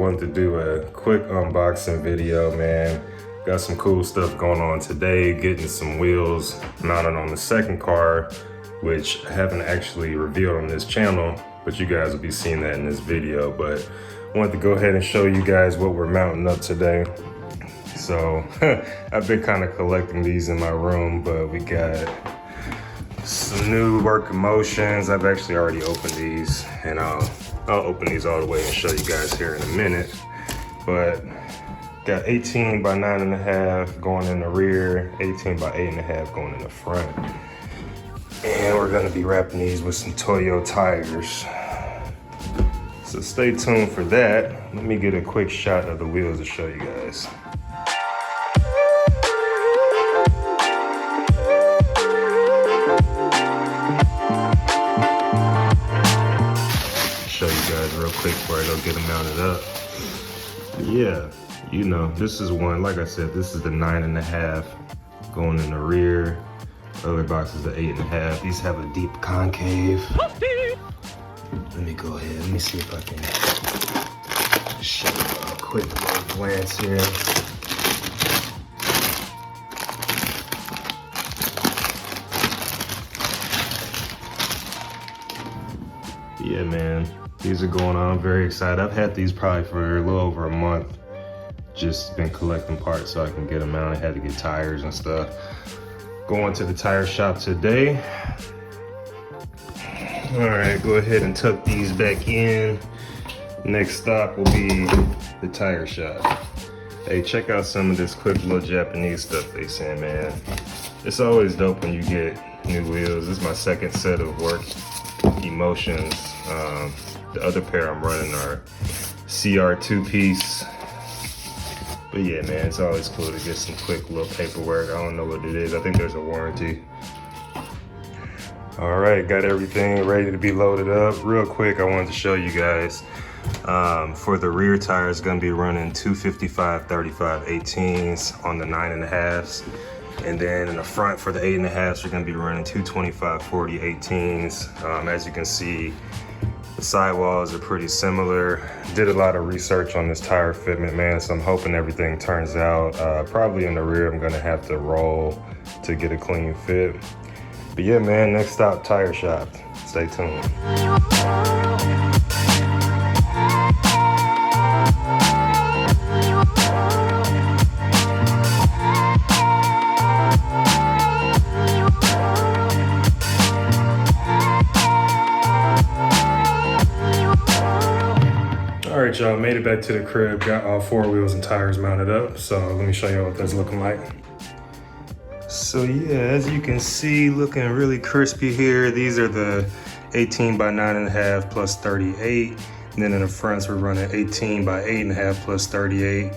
wanted to do a quick unboxing video, man. Got some cool stuff going on today, getting some wheels mounted on the second car, which I haven't actually revealed on this channel, but you guys will be seeing that in this video. But I wanted to go ahead and show you guys what we're mounting up today. So I've been kind of collecting these in my room, but we got some new Work Emotions. I've actually already opened these, and I'll open these all the way and show you guys here in a minute. But got 18 by 9.5 going in the rear, 18 by 8.5 going in the front. And we're gonna be wrapping these with some Toyo tires. So stay tuned for that. Let me get a quick shot of the wheels to show you guys. Show you guys real quick before I go get them mounted up. Yeah, you know, this is one, like I said, this is the 9.5 going in the rear. The other box is the 8.5. These have a deep concave. Let me go ahead, let me see if I can show you a quick little glance here. Yeah, man, these are going on. I'm very excited. I've had these probably for a little over a month. Just been collecting parts so I can get them out. I had to get tires and stuff. Going to the tire shop today. All right, go ahead and tuck these back in. Next stop will be the tire shop. Hey, check out some of this quick little Japanese stuff they send, man. It's always dope when you get new wheels. This is my second set of Work Emotions. The other pair I'm running are CR 2-piece. But yeah, man, it's always cool to get some quick little paperwork. I don't know what it is. I think there's a warranty. All right, got everything ready to be loaded up. Real quick, I wanted to show you guys. For the rear tire, it's gonna be running 255/35 18s on the 9.5s. And then in the front for the 8.5s, we're gonna be running 225/40 18s. As you can see, the sidewalls are pretty similar. Did a lot of research on this tire fitment, man, so I'm hoping everything turns out. Probably in the rear, I'm gonna have to roll to get a clean fit. But yeah, man, next stop, tire shop. Stay tuned. All right, y'all, made it back to the crib. Got all 4 wheels and tires mounted up. So let me show you what that's looking like. So yeah, as you can see, looking really crispy here. These are the 18 by 9.5 plus 38. And then in the fronts, we're running 18 by 8.5 plus 38.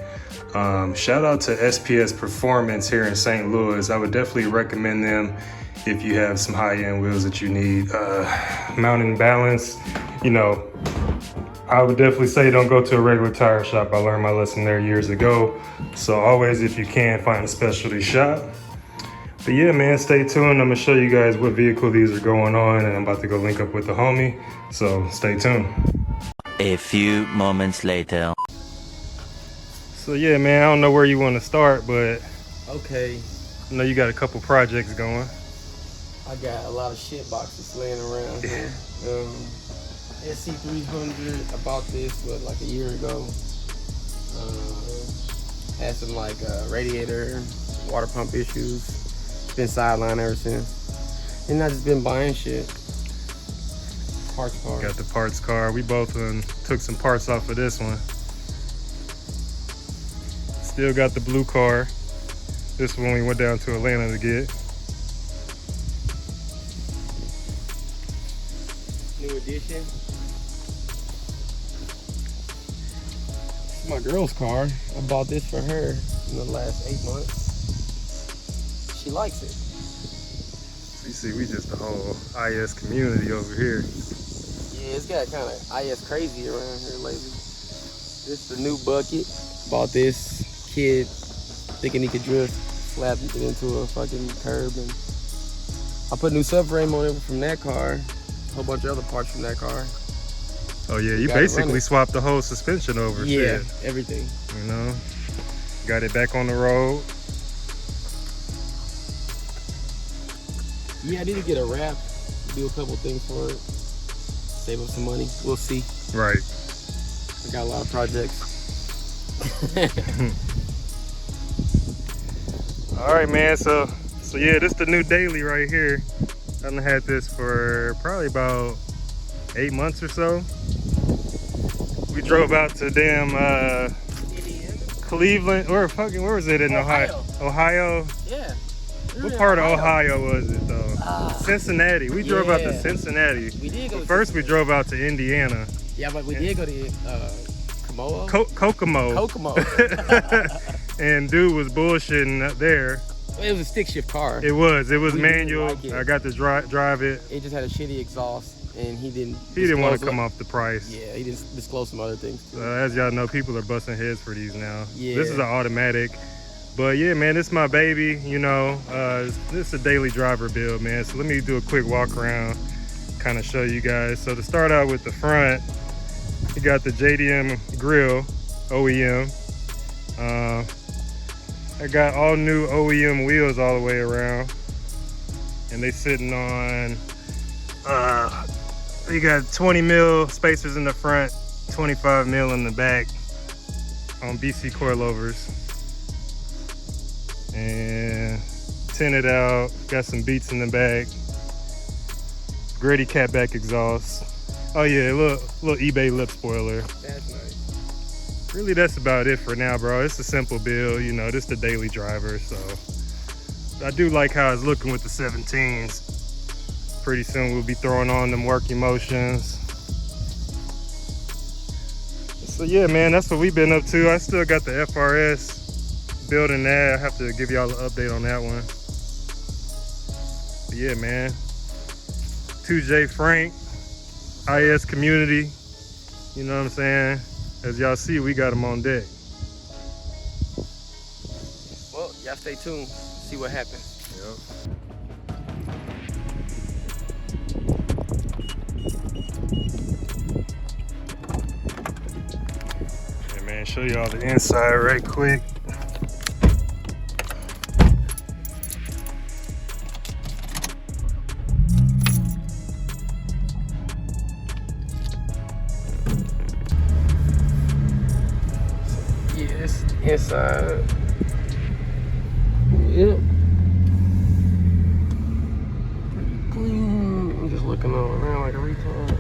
Shout out to SPS Performance here in St. Louis. I would definitely recommend them if you have some high-end wheels that you need. Mounting balance, you know, I would definitely say don't go to a regular tire shop. I learned my lesson there years ago. So always, if you can, find a specialty shop. But yeah, man, stay tuned. I'm gonna show you guys what vehicle these are going on, and I'm about to go link up with the homie. So stay tuned. A few moments later. So yeah, man, I don't know where you want to start, but okay, I know you got a couple projects going. I got a lot of shit boxes laying around here. SC300, I bought this like a year ago. Had some like radiator, water pump issues. Been sidelined ever since. And I just been buying shit. Parts car. Got the parts car. We both took some parts off of this one. Still got the blue car. This one we went down to Atlanta to get. New edition. This is my girl's car. I bought this for her in the last 8 months. She likes it. You see, we just the whole IS community over here. Yeah, it's got kind of IS crazy around here lately. This is the new bucket. Bought this. Kid thinking he could drift, slapped it into a fucking curb, and I put new subframe on it from that car. A whole bunch of other parts from that car. Oh yeah, you Got it basically running. swapped the whole suspension over. Yeah, Shit. everything. You know, got it back on the road. Yeah, I need to get a wrap, do a couple things for it, save up some money. We'll see. Right. I got a lot of projects. All right, man. So yeah, this is the new daily right here. I done had this for probably about 8 months or so. We drove out to damn Cleveland, where was it in Ohio? Ohio? Yeah. What part of Ohio was it though? Cincinnati. We drove out to yeah. Cincinnati. We did go. But first we drove out to Indiana. Yeah, but we did go to Kokomo. Kokomo. And dude was bullshitting up there. It was a stick shift car. It was We manual. didn't like it. I got to drive it. It just had a shitty exhaust, and he didn't Want to disclose come off the price. Yeah, he didn't disclose some other things too. As y'all know, people are busting heads for these now. Yeah. This is an automatic. But yeah, man, this is my baby, you know. This is a daily driver build, man. So let me do a quick walk around, kind of show you guys. So to start out with the front, you got the JDM grill, OEM. I got all new OEM wheels all the way around. And they sitting on, you got 20 mil spacers in the front, 25 mil in the back on BC coilovers. And tinted out, got some beats in the back. Grady catback exhaust. Oh yeah, a little eBay lip spoiler. That's nice. Really, that's about it for now, bro. It's a simple build, you know, this the daily driver, so. I do like how it's looking with the 17s. Pretty soon we'll be throwing on them Work Emotions. So yeah, man, that's what we've been up to. I still got the FRS building that. I have to give y'all an update on that one. But yeah, man. 2J Frank, IS community. You know what I'm saying? As y'all see, we got them on deck. Well, y'all stay tuned. See what happens. Yep. Yeah, man, show y'all the inside right quick. Yes, inside. Yep. Clean. I'm just looking all around like a retard.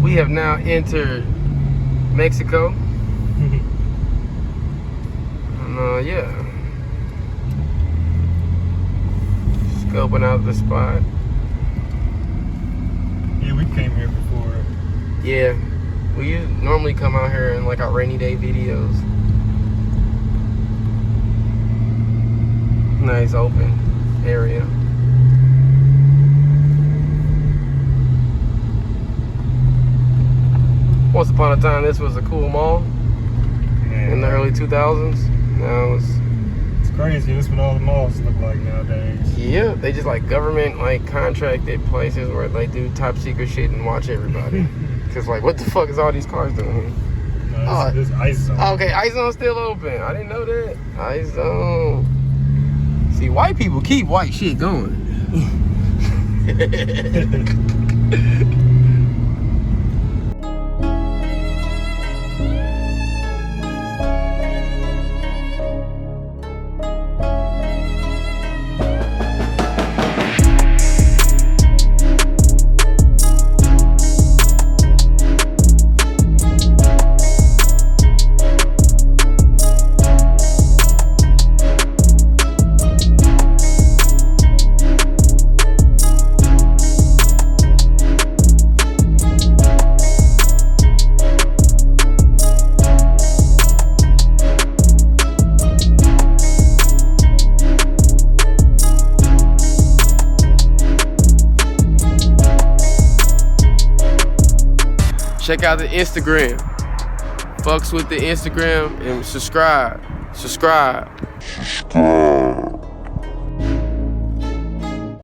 We have now entered Mexico. And yeah. Scoping out the spot. Yeah, we came here before. Yeah. We normally come out here in like our rainy day videos. Nice open area. Once upon a time, this was a cool mall in the early 2000s. Now It's crazy. This is what all the malls look like nowadays. yeah, they just like government like contracted places where they do top secret shit and watch everybody. Cause like, what the fuck is all these cars doing here? No, this is Ice Zone. Okay, Ice Zone's still open. I didn't know that. Ice Zone. See, white people keep white shit going. Check out the Instagram. Fucks with the Instagram and subscribe.